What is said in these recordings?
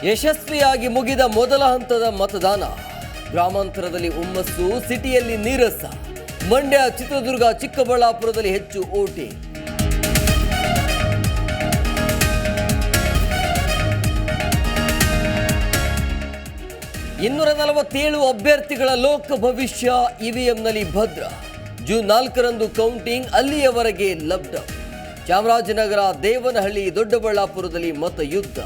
ಯಶಸ್ವಿಯಾಗಿ ಮುಗಿದ ಮೊದಲ ಹಂತದ ಮತದಾನ. ಗ್ರಾಮಾಂತರದಲ್ಲಿ ಹುಮ್ಮಸ್ಸು, ಸಿಟಿಯಲ್ಲಿ ನೀರಸ. ಮಂಡ್ಯ, ಚಿತ್ರದುರ್ಗ, ಚಿಕ್ಕಬಳ್ಳಾಪುರದಲ್ಲಿ ಹೆಚ್ಚು ಓಟಿ. ಇನ್ನೂರ ಅಭ್ಯರ್ಥಿಗಳ ಲೋಕ ಭವಿಷ್ಯ ಇವಿಎಂನಲ್ಲಿ ಭದ್ರ. ಜೂನ್ 4ರಂದು ಕೌಂಟಿಂಗ್, ಅಲ್ಲಿಯವರೆಗೆ ಲಾಕ್ಡೌನ್. ಚಾಮರಾಜನಗರ, ದೇವನಹಳ್ಳಿ, ದೊಡ್ಡಬಳ್ಳಾಪುರದಲ್ಲಿ ಮತಯುದ್ಧ.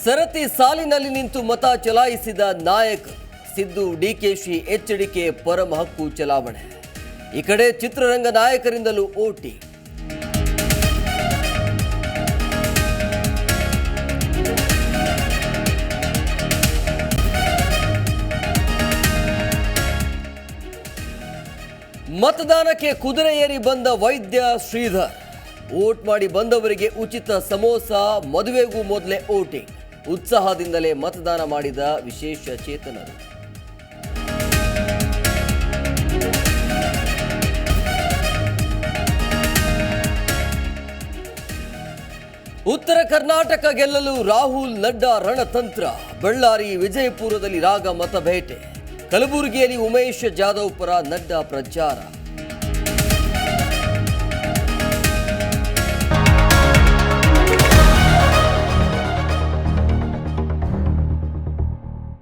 ಸರತಿ ಸಾಲಿನಲ್ಲಿ ನಿಂತು ಮತ ಚಲಾಯಿಸಿದ ನಾಯಕರು. ಸಿದ್ದು, ಡಿಕೆಶಿ, ಎಚ್ಡಿಕೆ ಪರಮ ಹಕ್ಕು ಚಲಾವಣೆ. ಈ ಕಡೆ ಚಿತ್ರರಂಗ ನಾಯಕರಿಂದಲೂ ಓಟಿ. ಮತದಾನಕ್ಕೆ ಕುದುರೆ ಏರಿ ಬಂದ ವೈದ್ಯ ಶ್ರೀಧರ್. ವೋಟ್ ಮಾಡಿ ಬಂದವರಿಗೆ ಉಚಿತ ಸಮೋಸ, ಮದುವೆಗೂ ಮೊದಲೇ ಓಟಿಂಗ್. ಉತ್ಸಾಹದಿಂದಲೇ ಮತದಾನ ಮಾಡಿದ ವಿಶೇಷ ಚೇತನರು. ಉತ್ತರ ಕರ್ನಾಟಕ ಗೆಲ್ಲಲು ರಾಹುಲ್ ನಡ್ಡಾ ರಣತಂತ್ರ. ಬಳ್ಳಾರಿ, ವಿಜಯಪುರದಲ್ಲಿ ರಾಗ ಮತಬೇಟೆ. ಕಲಬುರಗಿಯಲ್ಲಿ ಉಮೇಶ್ ಜಾಧವ್ ಪರ ನಡ್ಡಾ ಪ್ರಚಾರ.